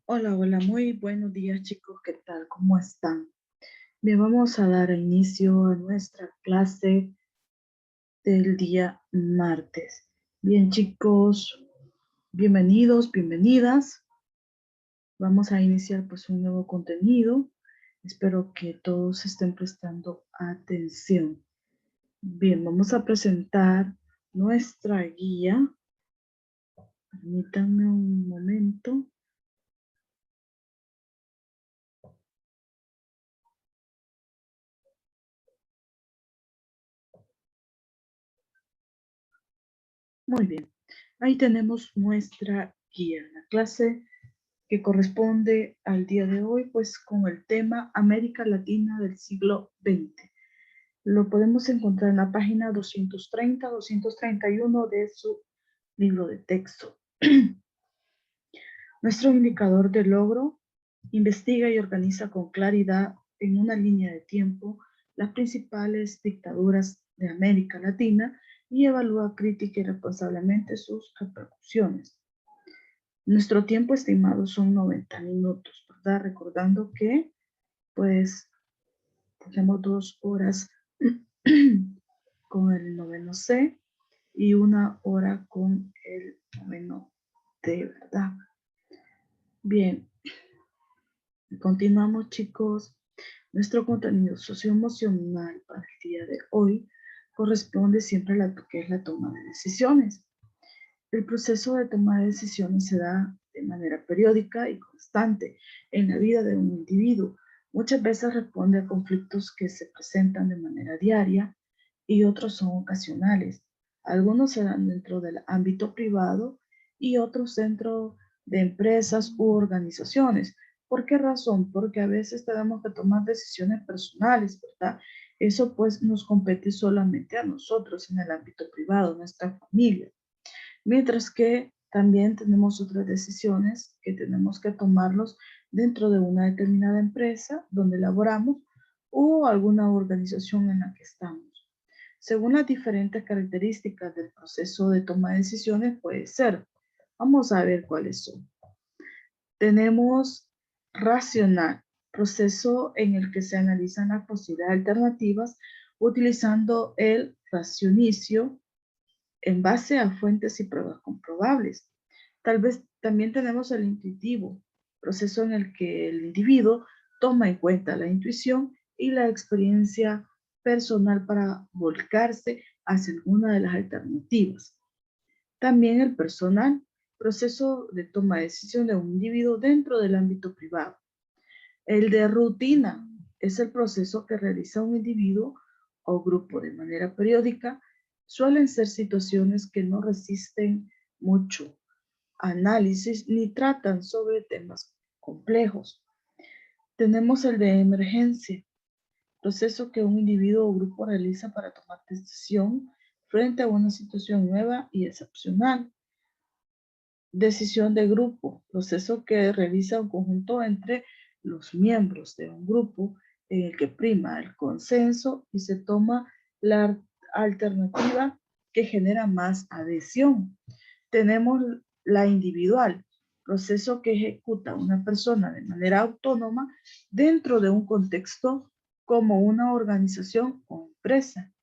Hola, hola, muy buenos días chicos, ¿qué tal? ¿Cómo están? Bien, vamos a dar inicio a nuestra clase del día martes. Bien chicos, bienvenidos, bienvenidas. Vamos a iniciar pues un nuevo contenido. Espero que todos estén prestando atención. Bien, vamos a presentar nuestra guía. Permítanme un momento. Muy bien, ahí tenemos nuestra guía, la clase que corresponde al día de hoy, pues con el tema América Latina del siglo XX. Lo podemos encontrar en la página 230, 231 de su libro de texto. Nuestro indicador de logro investiga y organiza con claridad en una línea de tiempo las principales dictaduras de América Latina y evalúa crítica y responsablemente sus repercusiones. Nuestro tiempo estimado son 90 minutos, ¿verdad? Recordando que, pues, tenemos 2 horas con el noveno C y 1 hora con el noveno D, ¿verdad? Bien, continuamos, chicos. Nuestro contenido socioemocional para el día de hoy corresponde siempre a lo que es la toma de decisiones. El proceso de toma de decisiones se da de manera periódica y constante en la vida de un individuo. Muchas veces responde a conflictos que se presentan de manera diaria y otros son ocasionales. Algunos se dan dentro del ámbito privado y otros dentro de empresas u organizaciones. ¿Por qué razón? Porque a veces tenemos que tomar decisiones personales, ¿verdad? Eso pues nos compete solamente a nosotros en el ámbito privado, nuestra familia. Mientras que también tenemos otras decisiones que tenemos que tomarlos dentro de una determinada empresa donde laboramos o alguna organización en la que estamos. Según las diferentes características del proceso de toma de decisiones puede ser. Vamos a ver cuáles son. Tenemos racional, proceso en el que se analizan las posibilidades alternativas utilizando el racionicio en base a fuentes y pruebas comprobables. Tal vez también tenemos el intuitivo, proceso en el que el individuo toma en cuenta la intuición y la experiencia personal para volcarse hacia alguna de las alternativas. También el personal, proceso de toma de decisión de un individuo dentro del ámbito privado. El de rutina es el proceso que realiza un individuo o grupo de manera periódica. Suelen ser situaciones que no resisten mucho análisis ni tratan sobre temas complejos. Tenemos el de emergencia, proceso que un individuo o grupo realiza para tomar decisión frente a una situación nueva y excepcional. Decisión de grupo, proceso que realiza un conjunto entre los miembros de un grupo en el que prima el consenso y se toma la alternativa que genera más adhesión. Tenemos la individual, proceso que ejecuta una persona de manera autónoma dentro de un contexto como una organización o empresa.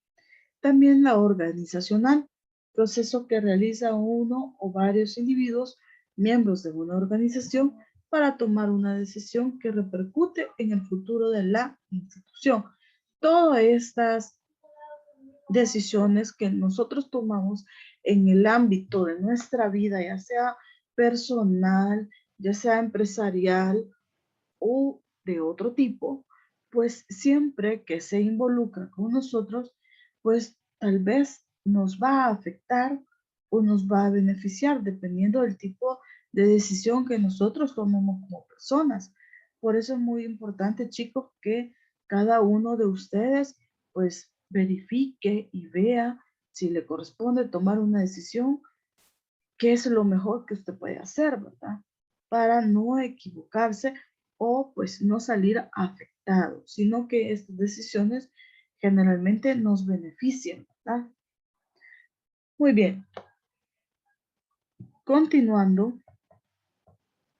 También la organizacional, proceso que realiza uno o varios individuos, miembros de una organización, para tomar una decisión que repercute en el futuro de la institución. Todas estas decisiones que nosotros tomamos en el ámbito de nuestra vida, ya sea personal, ya sea empresarial o de otro tipo, pues siempre que se involucra con nosotros, pues tal vez nos va a afectar o nos va a beneficiar dependiendo del tipo de decisión que nosotros tomemos como personas. Por eso es muy importante, chicos, que cada uno de ustedes pues verifique y vea si le corresponde tomar una decisión, qué es lo mejor que usted puede hacer, ¿verdad? Para no equivocarse o pues no salir afectado, sino que estas decisiones generalmente nos benefician, ¿verdad? Muy bien, continuando,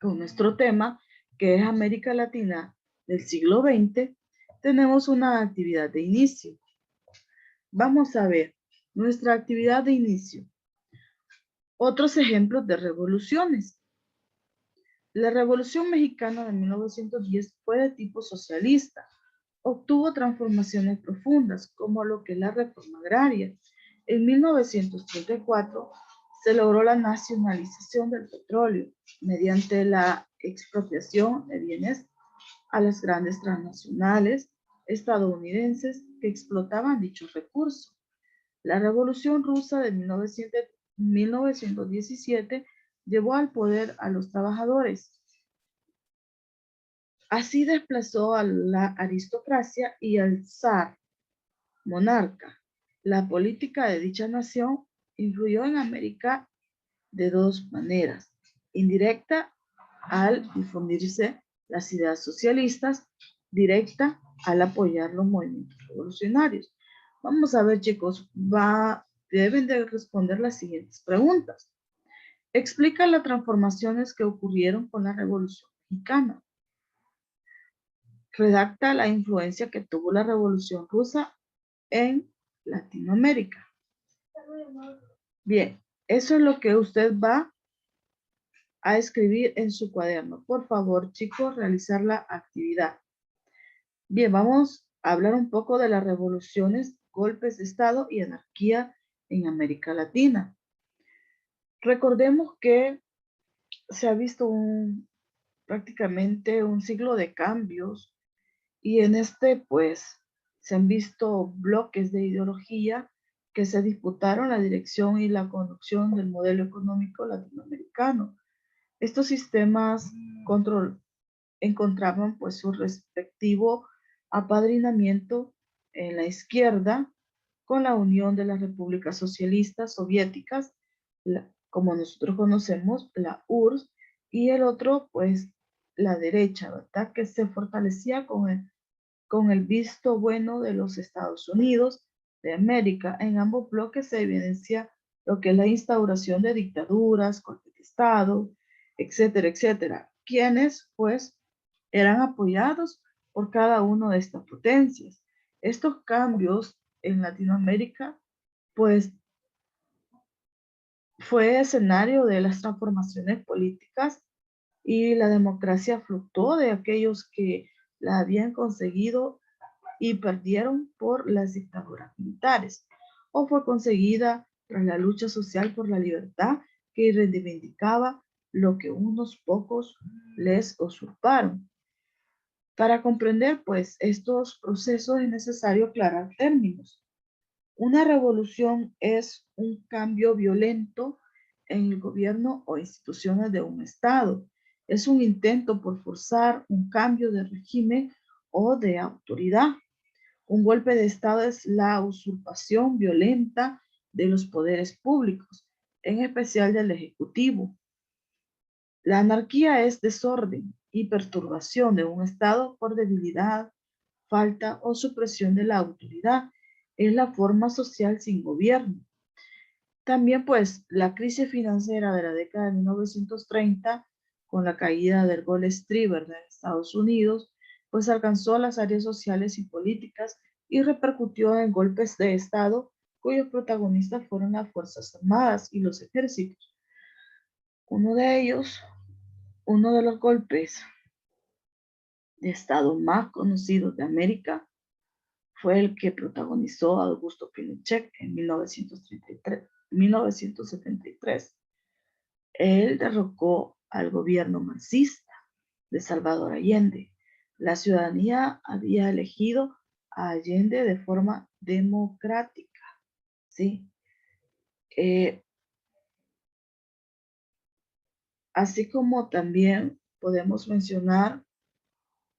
con nuestro tema, que es América Latina del siglo XX, tenemos una actividad de inicio. Vamos a ver nuestra actividad de inicio. Otros ejemplos de revoluciones. La Revolución Mexicana de 1910 fue de tipo socialista. Obtuvo transformaciones profundas, como lo que es la reforma agraria. En 1934 se logró la nacionalización del petróleo mediante la expropiación de bienes a las grandes transnacionales estadounidenses que explotaban dichos recursos. La Revolución Rusa de 1917 llevó al poder a los trabajadores. Así desplazó a la aristocracia y al zar, monarca. La política de dicha nación influyó en América de dos maneras. Indirecta, al difundirse las ideas socialistas; directa, al apoyar los movimientos revolucionarios. Vamos a ver, chicos, deben de responder las siguientes preguntas. Explica las transformaciones que ocurrieron con la Revolución Mexicana. Redacta la influencia que tuvo la Revolución Rusa en Latinoamérica. Bien, eso es lo que usted va a escribir en su cuaderno. Por favor, chicos, realizar la actividad. Bien, vamos a hablar un poco de las revoluciones, golpes de Estado y anarquía en América Latina. Recordemos que se ha visto prácticamente un siglo de cambios, y en este, pues, se han visto bloques de ideología que se disputaron la dirección y la conducción del modelo económico latinoamericano. Estos sistemas encontraban pues su respectivo apadrinamiento en la izquierda con la unión de las repúblicas socialistas soviéticas, como nosotros conocemos, la URSS, y el otro pues la derecha, ¿verdad? Que se fortalecía con el visto bueno de los Estados Unidos de América. En ambos bloques se evidencia lo que es la instauración de dictaduras, golpes de Estado, etcétera, etcétera, quienes pues eran apoyados por cada una de estas potencias. Estos cambios en Latinoamérica pues fue escenario de las transformaciones políticas, y la democracia fluctuó de aquellos que la habían conseguido y perdieron por las dictaduras militares, o fue conseguida tras la lucha social por la libertad que reivindicaba lo que unos pocos les usurparon. Para comprender pues estos procesos es necesario aclarar términos. Una revolución es un cambio violento en el gobierno o instituciones de un estado. Es un intento por forzar un cambio de régimen o de autoridad. Un golpe de estado es la usurpación violenta de los poderes públicos, en especial del ejecutivo. La anarquía es desorden y perturbación de un estado por debilidad, falta o supresión de la autoridad. Es la forma social sin gobierno. También pues la crisis financiera de la década de 1930, con la caída del Gold Street de Estados Unidos, pues alcanzó las áreas sociales y políticas y repercutió en golpes de Estado cuyos protagonistas fueron las Fuerzas Armadas y los ejércitos. Uno de ellos, uno de los golpes de Estado más conocidos de América, fue el que protagonizó Augusto Pinochet en 1973. Él derrocó al gobierno marxista de Salvador Allende. La ciudadanía había elegido a Allende de forma democrática, ¿sí? Así como también podemos mencionar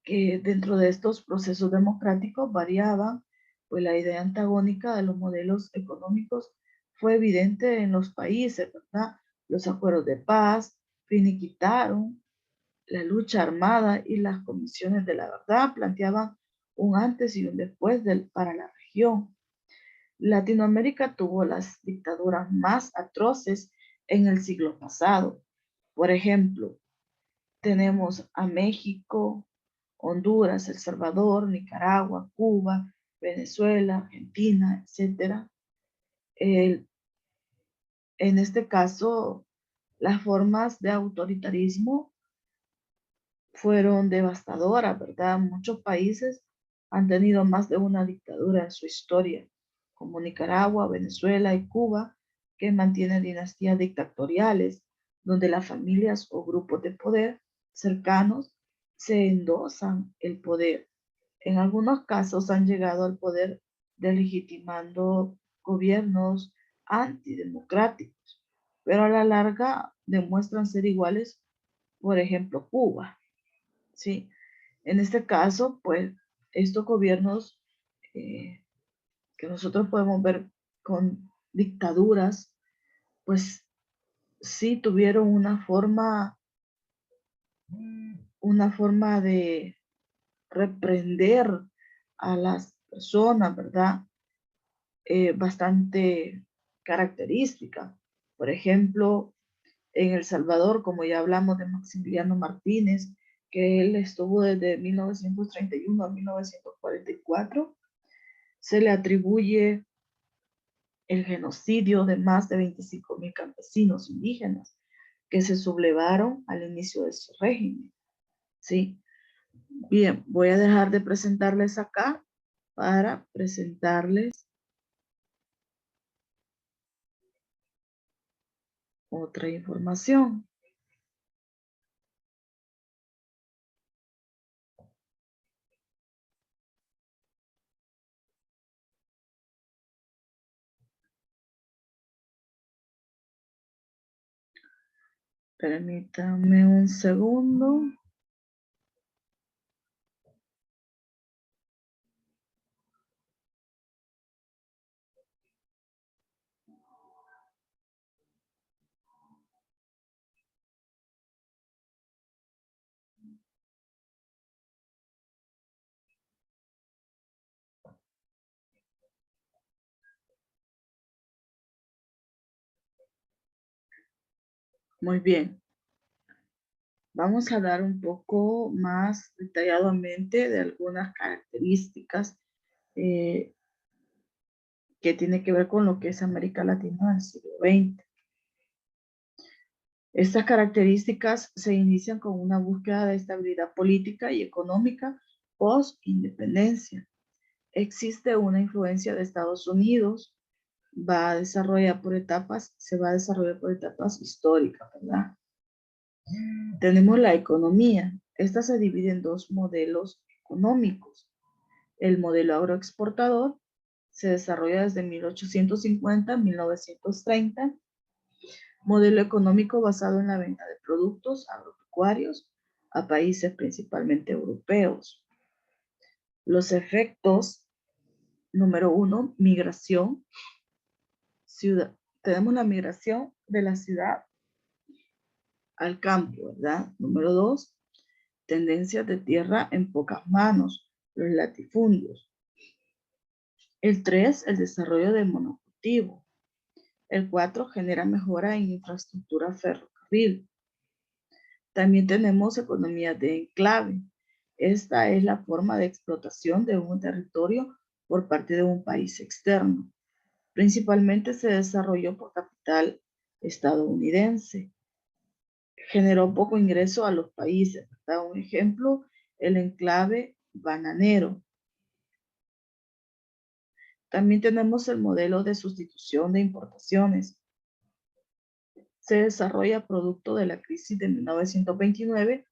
que dentro de estos procesos democráticos variaban, pues la idea antagónica de los modelos económicos fue evidente en los países, ¿verdad? Los acuerdos de paz finiquitaron la lucha armada, y las comisiones de la verdad planteaban un antes y un después para la región. Latinoamérica tuvo las dictaduras más atroces en el siglo pasado. Por ejemplo, tenemos a México, Honduras, El Salvador, Nicaragua, Cuba, Venezuela, Argentina, etcétera. En este caso, las formas de autoritarismo fueron devastadoras, ¿verdad? Muchos países han tenido más de una dictadura en su historia, como Nicaragua, Venezuela y Cuba, que mantienen dinastías dictatoriales, donde las familias o grupos de poder cercanos se endosan el poder. En algunos casos han llegado al poder delegitimando gobiernos antidemocráticos, pero a la larga demuestran ser iguales, por ejemplo, Cuba. ¿Sí? En este caso, pues, estos gobiernos eh, que nosotros podemos ver con dictaduras, pues sí tuvieron una forma de reprender a las personas, ¿verdad? Bastante característica. Por ejemplo, en El Salvador, como ya hablamos de Maximiliano Martínez, que él estuvo desde 1931 a 1944, se le atribuye el genocidio de más de 25,000 campesinos indígenas que se sublevaron al inicio de su régimen. ¿Sí? Bien, voy a dejar de presentarles acá para presentarles otra información. Permítanme un segundo. Muy bien. Vamos a dar un poco más detalladamente de algunas características eh, que tiene que ver con lo que es América Latina del siglo XX. Estas características se inician con una búsqueda de estabilidad política y económica post-independencia. Existe una influencia de Estados Unidos, se va a desarrollar por etapas históricas, ¿verdad? Tenemos la economía. Esta se divide en dos modelos económicos. El modelo agroexportador se desarrolla desde 1850 a 1930. Modelo económico basado en la venta de productos agropecuarios a países principalmente europeos. Los efectos, número uno, migración. Tenemos la migración de la ciudad al campo, ¿verdad? Número dos, tendencias de tierra en pocas manos, los latifundios. El 3, el desarrollo del monocultivo. El 4, genera mejora en infraestructura ferrocarril. También tenemos economía de enclave. Esta es la forma de explotación de un territorio por parte de un país externo. Principalmente se desarrolló por capital estadounidense. Generó poco ingreso a los países, ¿verdad? Un ejemplo, el enclave bananero. También tenemos el modelo de sustitución de importaciones. Se desarrolla producto de la crisis de 1929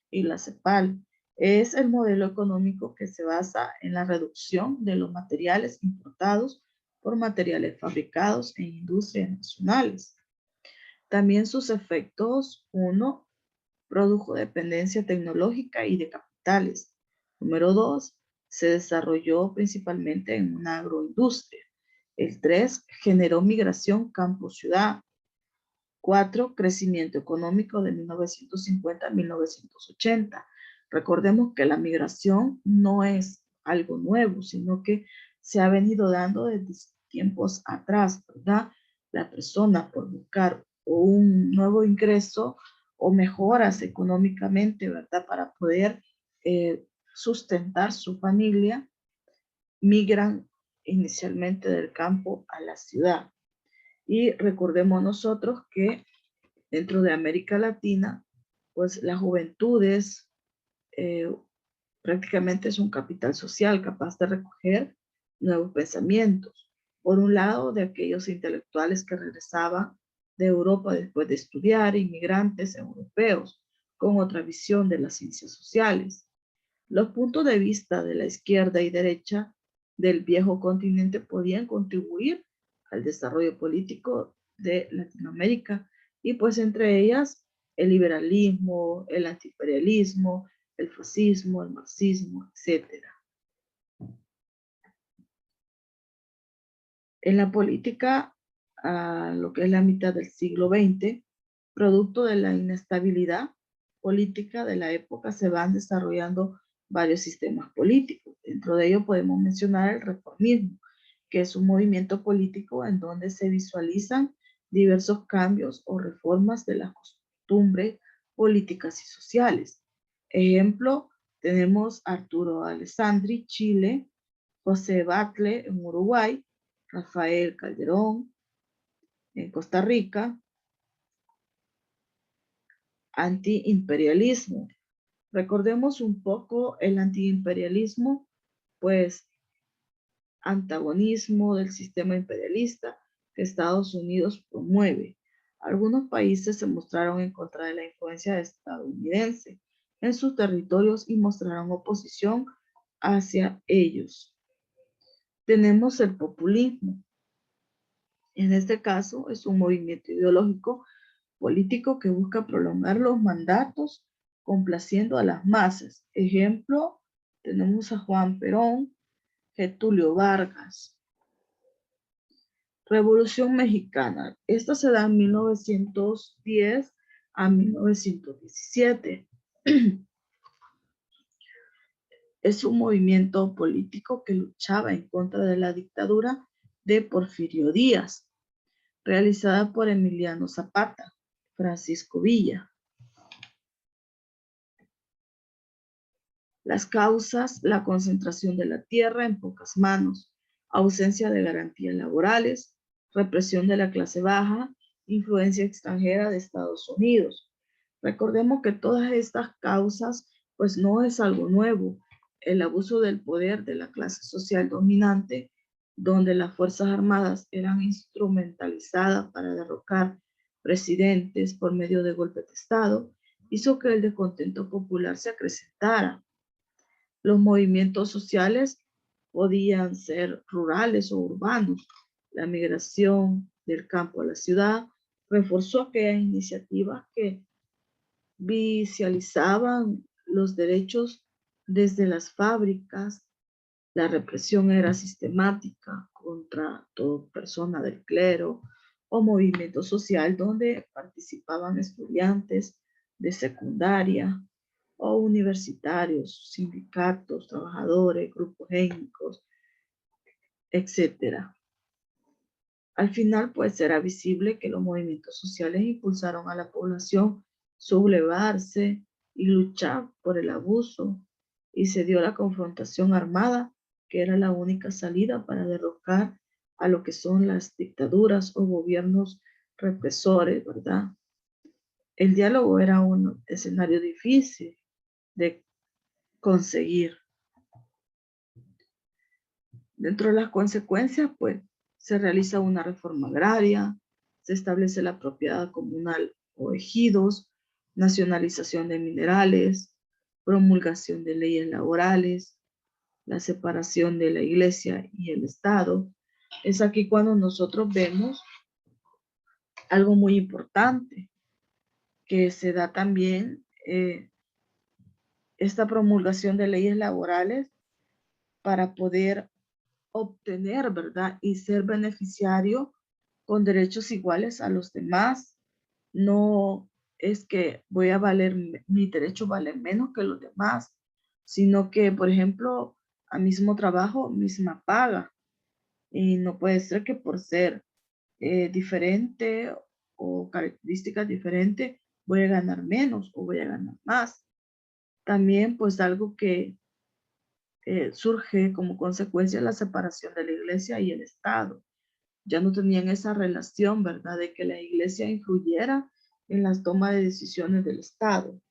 y la CEPAL. Es el modelo económico que se basa en la reducción de los materiales importados por materiales fabricados en industrias nacionales. También sus efectos, uno, produjo dependencia tecnológica y de capitales. Número dos, se desarrolló principalmente en una agroindustria. El 3, generó migración campo-ciudad. 4, crecimiento económico de 1950 a 1980. Recordemos que la migración no es algo nuevo, sino que se ha venido dando desde tiempos atrás, ¿verdad? La persona por buscar un nuevo ingreso o mejoras económicamente, ¿verdad? Para poder sustentar su familia, migran inicialmente del campo a la ciudad. Y recordemos nosotros que dentro de América Latina, pues las juventudes prácticamente es un capital social capaz de recoger nuevos pensamientos. Por un lado, de aquellos intelectuales que regresaban de Europa después de estudiar, inmigrantes europeos, con otra visión de las ciencias sociales. Los puntos de vista de la izquierda y derecha del viejo continente podían contribuir al desarrollo político de Latinoamérica y pues entre ellas el liberalismo, el antiimperialismo, el fascismo, el marxismo, etcétera. En la política, a lo que es la mitad del siglo XX, producto de la inestabilidad política de la época, se van desarrollando varios sistemas políticos. Dentro de ello podemos mencionar el reformismo, que es un movimiento político en donde se visualizan diversos cambios o reformas de las costumbres políticas y sociales. Ejemplo, tenemos Arturo Alessandri, Chile, José Batlle en Uruguay, Rafael Calderón en Costa Rica, antiimperialismo. Recordemos un poco el antiimperialismo, pues antagonismo del sistema imperialista que Estados Unidos promueve. Algunos países se mostraron en contra de la influencia estadounidense en sus territorios y mostraron oposición hacia ellos. Tenemos el populismo. En este caso, es un movimiento ideológico político que busca prolongar los mandatos complaciendo a las masas. Ejemplo, tenemos a Juan Perón, Getúlio Vargas. Revolución Mexicana. Esta se da en 1910 a 1917. Es un movimiento político que luchaba en contra de la dictadura de Porfirio Díaz, realizada por Emiliano Zapata, Francisco Villa. Las causas: la concentración de la tierra en pocas manos, ausencia de garantías laborales, represión de la clase baja, influencia extranjera de Estados Unidos. Recordemos que todas estas causas, pues no es algo nuevo. El abuso del poder de la clase social dominante, donde las Fuerzas Armadas eran instrumentalizadas para derrocar presidentes por medio de golpes de Estado, hizo que el descontento popular se acrecentara. Los movimientos sociales podían ser rurales o urbanos. La migración del campo a la ciudad reforzó aquellas iniciativas que visualizaban los derechos desde las fábricas. La represión era sistemática contra toda persona del clero o movimiento social donde participaban estudiantes de secundaria o universitarios, sindicatos, trabajadores, grupos étnicos, etc. Al final, pues era visible que los movimientos sociales impulsaron a la población sublevarse y luchar por el abuso, y se dio la confrontación armada, que era la única salida para derrocar a lo que son las dictaduras o gobiernos represores, ¿verdad? El diálogo era un escenario difícil de conseguir. Dentro de las consecuencias, pues, se realiza una reforma agraria, se establece la propiedad comunal o ejidos, nacionalización de minerales, promulgación de leyes laborales, la separación de la iglesia y el Estado. Es aquí cuando nosotros vemos algo muy importante, que se da también esta promulgación de leyes laborales para poder obtener, ¿verdad? Y ser beneficiario con derechos iguales a los demás. No es que voy a valer, mi derecho vale menos que los demás, sino que, por ejemplo, a mismo trabajo, misma paga. Y no puede ser que por ser diferente o características diferentes voy a ganar menos o voy a ganar más. También pues algo que surge como consecuencia de la separación de la iglesia y el Estado. Ya no tenían esa relación, ¿verdad? De que la iglesia influyera en las tomas de decisiones del Estado.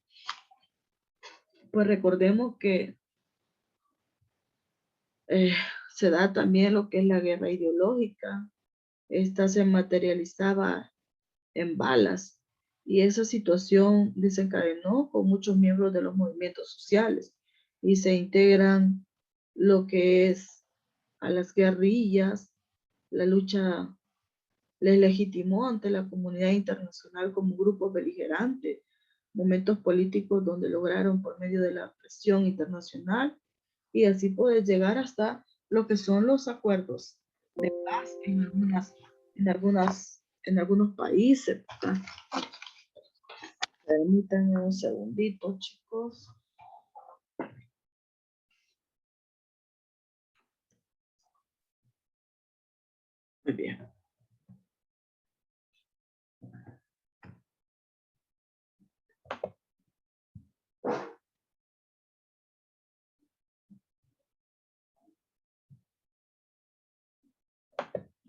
Pues recordemos que se da también lo que es la guerra ideológica. Esta se materializaba en balas y esa situación desencadenó con muchos miembros de los movimientos sociales y se integran lo que es a las guerrillas. La lucha les legitimó ante la comunidad internacional como grupos beligerantes, momentos políticos donde lograron por medio de la presión internacional y así poder llegar hasta lo que son los acuerdos de paz en algunos países. Permítanme un segundito, chicos. Muy bien.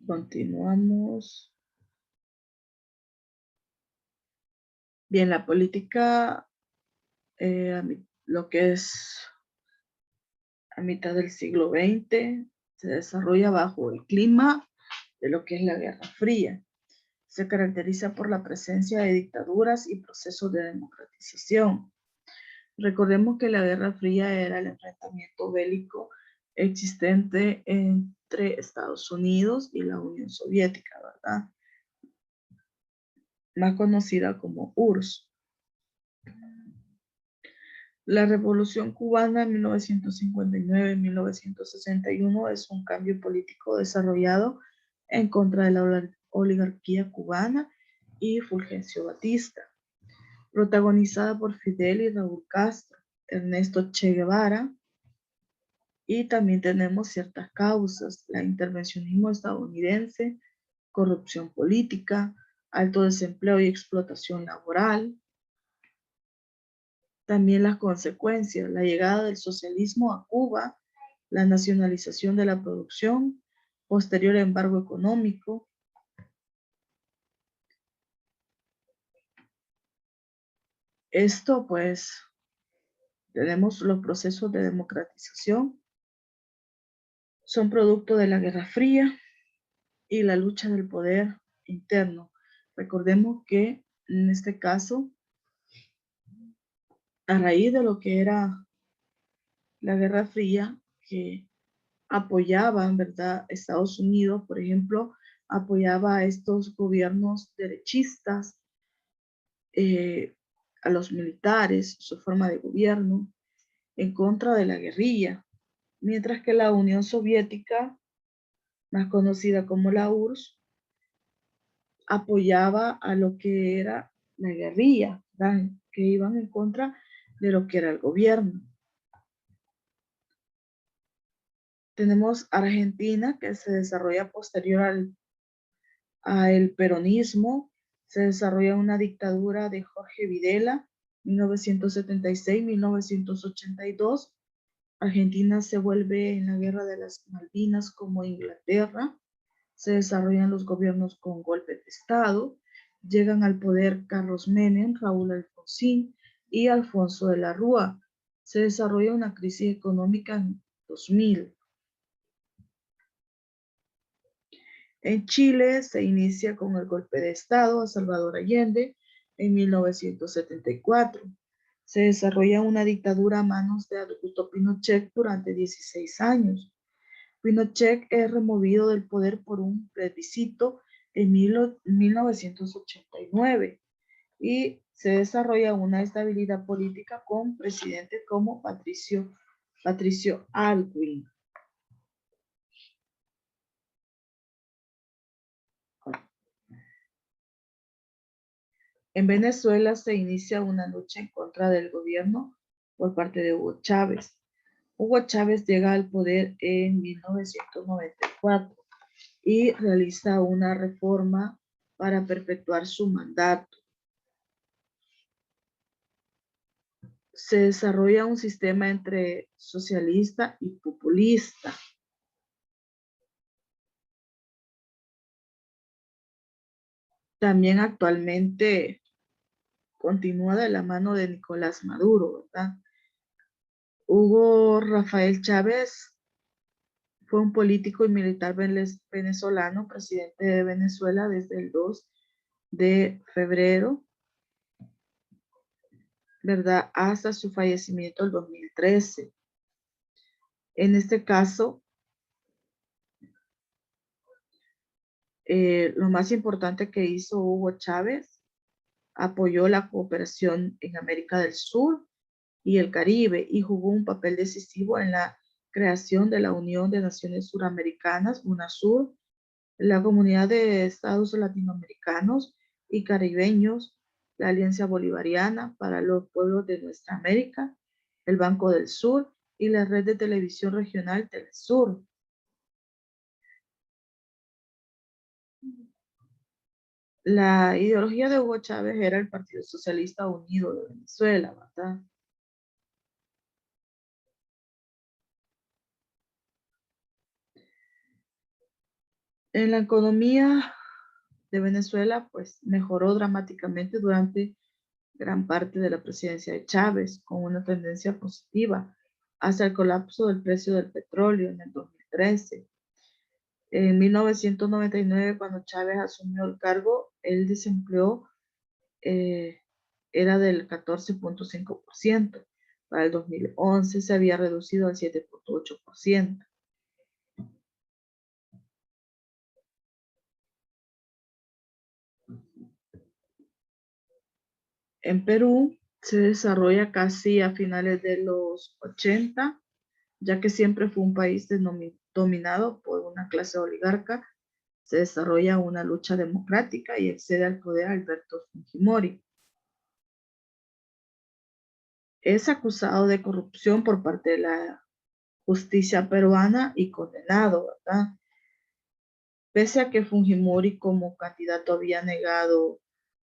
Continuamos. Bien, la política, lo que es a mitad del siglo XX, se desarrolla bajo el clima de lo que es la Guerra Fría. Se caracteriza por la presencia de dictaduras y procesos de democratización. Recordemos que la Guerra Fría era el enfrentamiento bélico existente entre Estados Unidos y la Unión Soviética, ¿verdad? Más conocida como URSS. La Revolución Cubana en 1959-1961 es un cambio político desarrollado en contra de la oligarquía cubana y Fulgencio Batista, protagonizada por Fidel y Raúl Castro, Ernesto Che Guevara, y también tenemos ciertas causas: la intervencionismo estadounidense, corrupción política, alto desempleo y explotación laboral. También las consecuencias: la llegada del socialismo a Cuba, la nacionalización de la producción, posterior embargo económico. Esto pues tenemos los procesos de democratización, son producto de la Guerra Fría y la lucha del poder interno. Recordemos que en este caso, a raíz de lo que era la Guerra Fría, que apoyaban, ¿verdad? Estados Unidos, por ejemplo, apoyaba a estos gobiernos derechistas, a los militares, su forma de gobierno, en contra de la guerrilla, mientras que la Unión Soviética, más conocida como la URSS, apoyaba a lo que era la guerrilla, ¿verdad? Que iban en contra de lo que era el gobierno. Tenemos Argentina, que se desarrolla posterior al peronismo. Se desarrolla una dictadura de Jorge Videla, 1976-1982. Argentina se vuelve en la guerra de las Malvinas como Inglaterra. Se desarrollan los gobiernos con golpe de Estado. Llegan al poder Carlos Menem, Raúl Alfonsín y Alfonso de la Rúa. Se desarrolla una crisis económica en 2000. En Chile se inicia con el golpe de Estado a Salvador Allende en 1974. Se desarrolla una dictadura a manos de Augusto Pinochet durante 16 años. Pinochet es removido del poder por un plebiscito en 1989 y se desarrolla una estabilidad política con presidentes como Patricio Aylwin. En Venezuela se inicia una lucha en contra del gobierno por parte de Hugo Chávez. Hugo Chávez llega al poder en 1994 y realiza una reforma para perpetuar su mandato. se desarrolla un sistema entre socialista y populista. También actualmente continúa de la mano de Nicolás Maduro, ¿verdad? Hugo Rafael Chávez fue un político y militar venezolano, presidente de Venezuela desde el 2 de febrero, ¿verdad? Hasta su fallecimiento en 2013. En este caso, lo más importante que hizo Hugo Chávez, apoyó la cooperación en América del Sur y el Caribe y jugó un papel decisivo en la creación de la Unión de Naciones Suramericanas, UNASUR, la Comunidad de Estados Latinoamericanos y Caribeños, la Alianza Bolivariana para los Pueblos de Nuestra América, el Banco del Sur y la red de televisión regional Telesur. La ideología de Hugo Chávez era el Partido Socialista Unido de Venezuela, ¿verdad? En la economía de Venezuela, pues mejoró dramáticamente durante gran parte de la presidencia de Chávez, con una tendencia positiva hasta el colapso del precio del petróleo en el 2013. En 1999, cuando Chávez asumió el cargo, el desempleo eh, era del 14.5%. Para el 2011 se había reducido al 7.8%. En Perú se desarrolla casi a finales de los 80, ya que siempre fue un país dominado por una clase oligarca. Se desarrolla una lucha democrática y accede al poder Alberto Fujimori. Es acusado de corrupción por parte de la justicia peruana y condenado, ¿verdad? Pese a que Fujimori como candidato había negado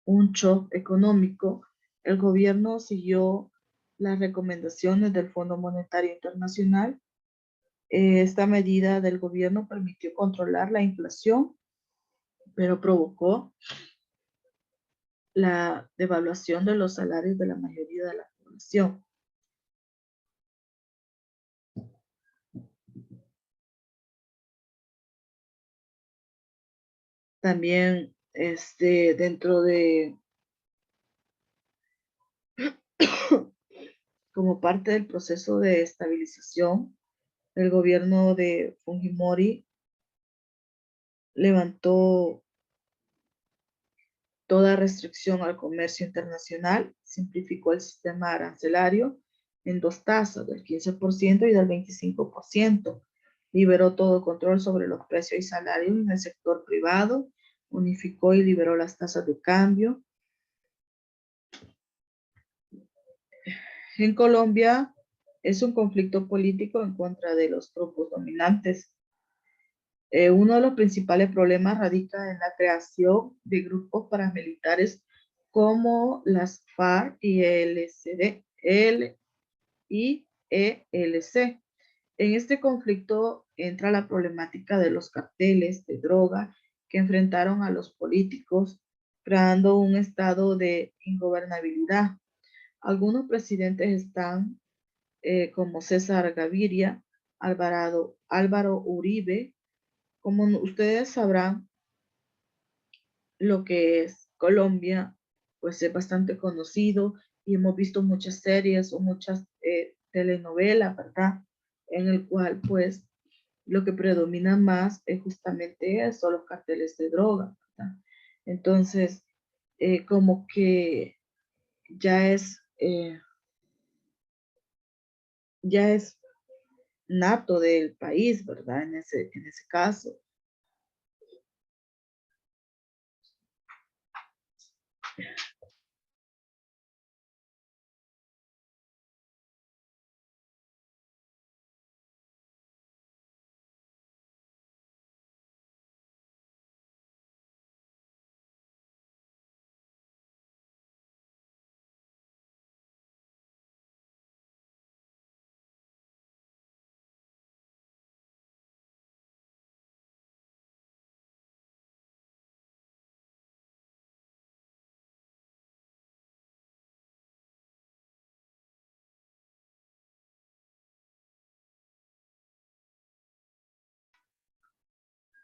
un shock económico, el gobierno siguió las recomendaciones del Fondo Monetario Internacional. Esta medida del gobierno permitió controlar la inflación, pero provocó la devaluación de los salarios de la mayoría de la población. También dentro de, como parte del proceso de estabilización, el gobierno de Fujimori levantó toda restricción al comercio internacional, simplificó el sistema arancelario en dos tasas, del 15% y del 25%, liberó todo control sobre los precios y salarios en el sector privado, unificó y liberó las tasas de cambio. En Colombia es un conflicto político en contra de los grupos dominantes. Uno de los principales problemas radica en la creación de grupos paramilitares como las FARC y ELC. En este conflicto entra la problemática de los carteles de droga que enfrentaron a los políticos, creando un estado de ingobernabilidad. Algunos presidentes están como César Gaviria, Álvaro Uribe. Como ustedes sabrán, lo que es Colombia, pues es bastante conocido y hemos visto muchas series o muchas telenovelas, ¿verdad? En el cual, pues, lo que predomina más es justamente eso, los carteles de droga, ¿verdad? Entonces, como que ya es, eh, ya es nato del país, ¿verdad? En ese caso.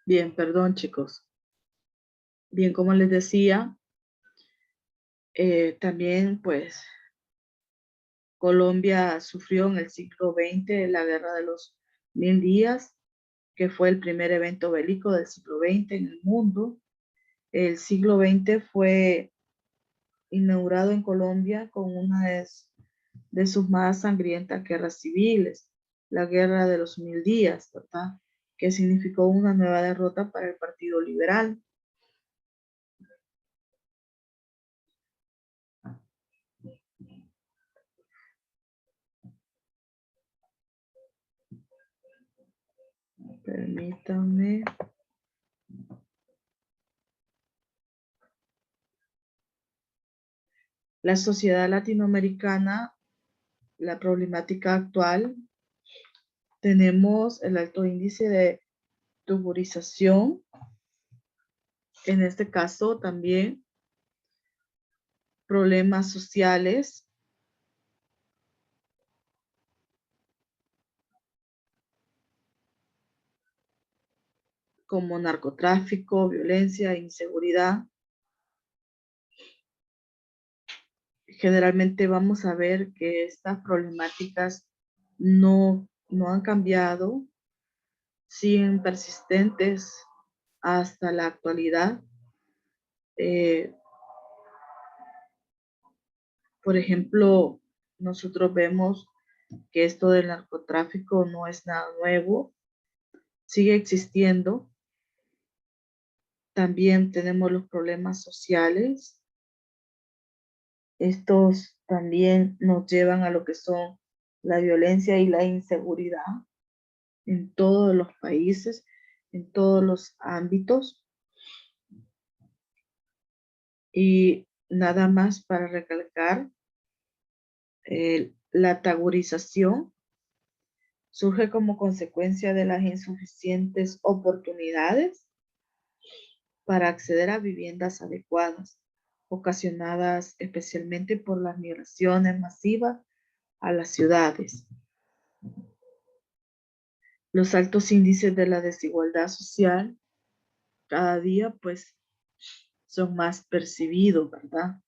Bien, perdón, chicos. Bien, como les decía, también pues Colombia sufrió en el siglo XX la Guerra de los 1000 días, que fue el primer evento bélico del siglo XX en el mundo. El siglo XX fue inaugurado en Colombia con una de sus más sangrientas guerras civiles, la Guerra de los 1000 días, ¿verdad? Que significó una nueva derrota para el Partido Liberal. Permítanme. La sociedad latinoamericana, la problemática actual, tenemos el alto índice de tuburización, en este caso también problemas sociales como narcotráfico, violencia, inseguridad. Generalmente vamos a ver que estas problemáticas no han cambiado, siguen persistentes hasta la actualidad. Por ejemplo, nosotros vemos que esto del narcotráfico no es nada nuevo, sigue existiendo. También tenemos los problemas sociales. Estos también nos llevan a lo que son la violencia y la inseguridad en todos los países, en todos los ámbitos. Y nada más para recalcar, la tagurización surge como consecuencia de las insuficientes oportunidades para acceder a viviendas adecuadas, ocasionadas especialmente por las migraciones masivas a las ciudades. Los altos índices de la desigualdad social cada día pues son más percibidos, ¿verdad?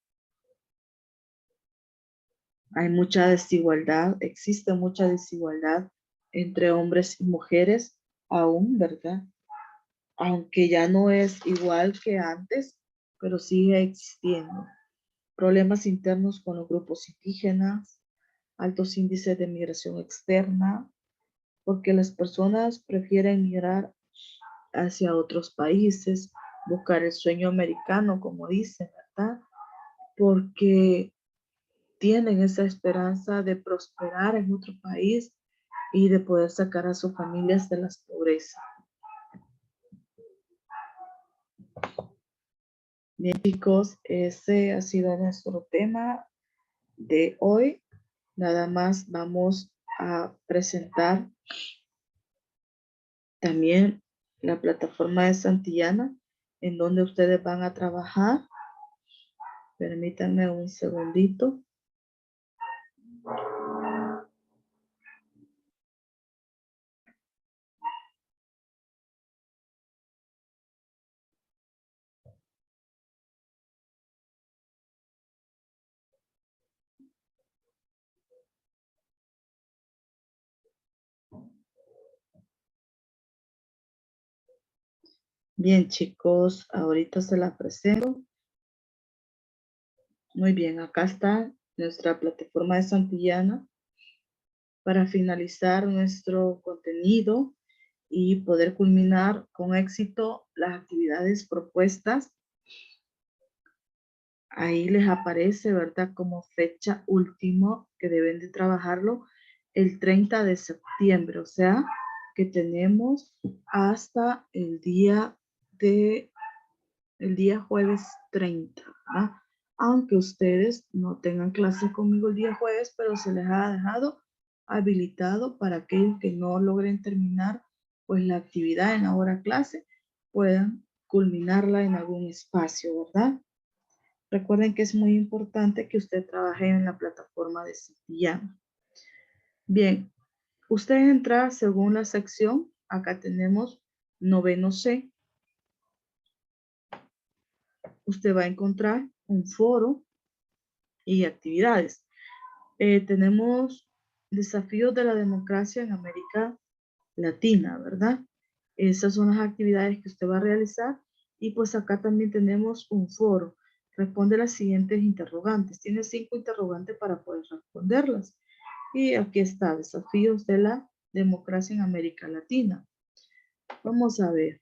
Hay mucha desigualdad, existe mucha desigualdad entre hombres y mujeres aún, ¿verdad? Aunque ya no es igual que antes, pero sigue existiendo. Problemas internos con los grupos indígenas, altos índices de migración externa, porque las personas prefieren migrar hacia otros países, buscar el sueño americano, como dicen, ¿verdad? Porque tienen esa esperanza de prosperar en otro país y de poder sacar a sus familias de las pobrezas. Bien, chicos, ese ha sido nuestro tema de hoy. Nada más vamos a presentar también la plataforma de Santillana, en donde ustedes van a trabajar. Permítanme un segundito. Bien, chicos, ahorita se la presento. Muy bien, acá está nuestra plataforma de Santillana para finalizar nuestro contenido y poder culminar con éxito las actividades propuestas. Ahí les aparece, ¿verdad? Como fecha última que deben de trabajarlo el 30 de septiembre, o sea, que tenemos hasta el día jueves 30, ¿verdad? Aunque ustedes no tengan clase conmigo el día jueves, pero se les ha dejado habilitado para aquellos que no logren terminar pues la actividad en la hora clase, puedan culminarla en algún espacio, ¿verdad? Recuerden que es muy importante que usted trabaje en la plataforma de Santillana. Bien, usted entra según la sección. Acá tenemos noveno C, usted va a encontrar un foro y actividades. Tenemos desafíos de la democracia en América Latina, ¿verdad? Esas son las actividades que usted va a realizar. Y pues acá también tenemos un foro. Responde las siguientes interrogantes. Tiene 5 interrogantes para poder responderlas. Y aquí está, desafíos de la democracia en América Latina. Vamos a ver.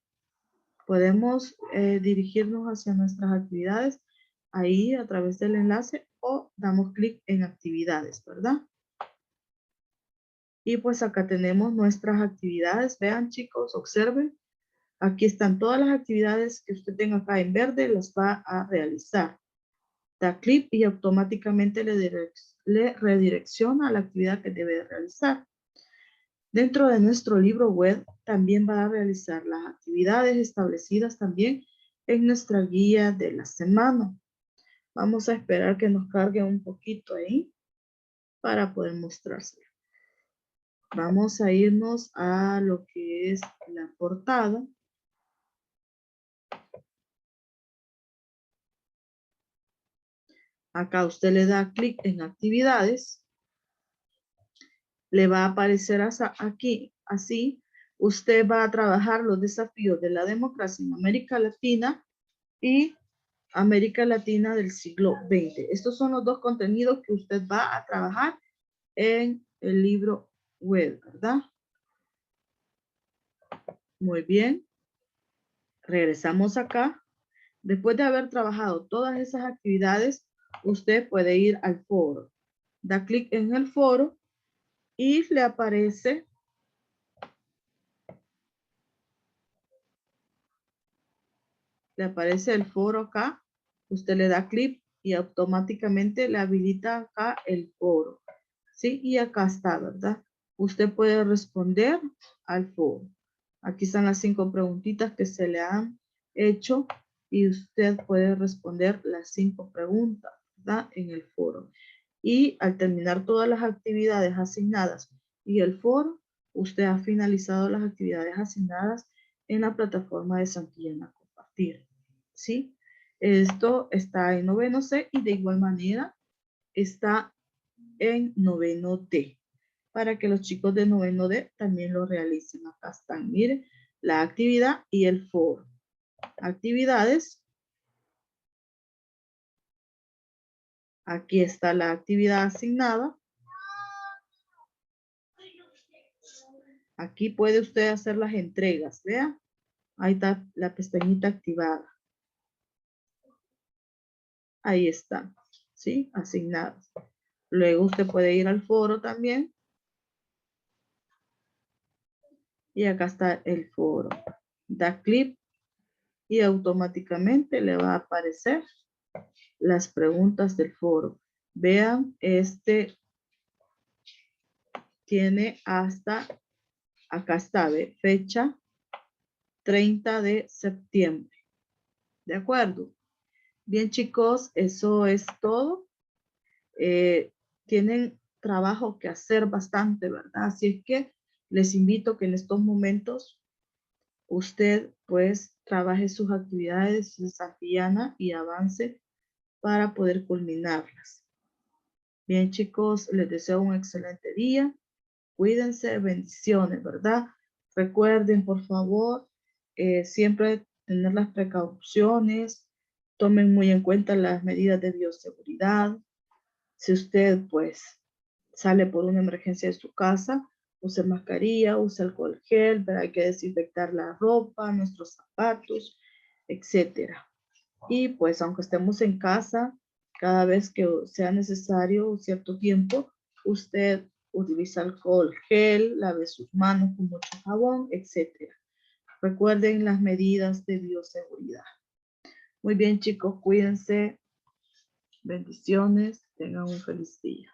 Podemos dirigirnos hacia nuestras actividades ahí a través del enlace o damos clic en actividades, ¿verdad? Y pues acá tenemos nuestras actividades. Vean, chicos, observen. Aquí están todas las actividades que usted tenga acá en verde, las va a realizar. Da clic y automáticamente le redirecciona a la actividad que debe realizar. Dentro de nuestro libro web también va a realizar las actividades establecidas también en nuestra guía de la semana. Vamos a esperar que nos cargue un poquito ahí para poder mostrárselo. Vamos a irnos a lo que es la portada. Acá usted le da clic en actividades. Le va a aparecer aquí, así. Usted va a trabajar los desafíos de la democracia en América Latina y América Latina del siglo XX. Estos son los dos contenidos que usted va a trabajar en el libro web, ¿verdad? Muy bien. Regresamos acá. Después de haber trabajado todas esas actividades, usted puede ir al foro. Da clic en el foro y le aparece el foro acá. Usted le da clic y automáticamente le habilita acá el foro. ¿Sí? Y acá está, ¿verdad? Usted puede responder al foro. Aquí están las 5 preguntitas que se le han hecho y usted puede responder las 5 preguntas, ¿verdad? En el foro. Y al terminar todas las actividades asignadas y el foro, usted ha finalizado las actividades asignadas en la plataforma de Santillana Compartir. ¿Sí? Esto está en noveno C y de igual manera está en noveno D, para que los chicos de noveno D también lo realicen. Acá están, miren, la actividad y el foro. Actividades. Aquí está la actividad asignada. Aquí puede usted hacer las entregas, vea. Ahí está la pestañita activada. Ahí está, ¿sí? Asignadas. Luego usted puede ir al foro también. Y acá está el foro. Da clic y automáticamente le va a aparecer las preguntas del foro. Vean, tiene hasta, acá está, ¿ve? Fecha 30 de septiembre. ¿De acuerdo? Bien, chicos, eso es todo. Tienen trabajo que hacer bastante, ¿verdad? Así es que les invito que en estos momentos usted pues trabaje sus actividades desafíanas y avance para poder culminarlas. Bien, chicos, les deseo un excelente día. Cuídense, bendiciones, ¿verdad? Recuerden, por favor, siempre tener las precauciones. Tomen muy en cuenta las medidas de bioseguridad. Si usted, pues, sale por una emergencia de su casa, use mascarilla, use alcohol gel, pero hay que desinfectar la ropa, nuestros zapatos, etcétera. Y pues aunque estemos en casa, cada vez que sea necesario un cierto tiempo, usted utiliza alcohol gel, lave sus manos con mucho jabón, etcétera. Recuerden las medidas de bioseguridad. Muy bien, chicos, cuídense. Bendiciones. Tengan un feliz día.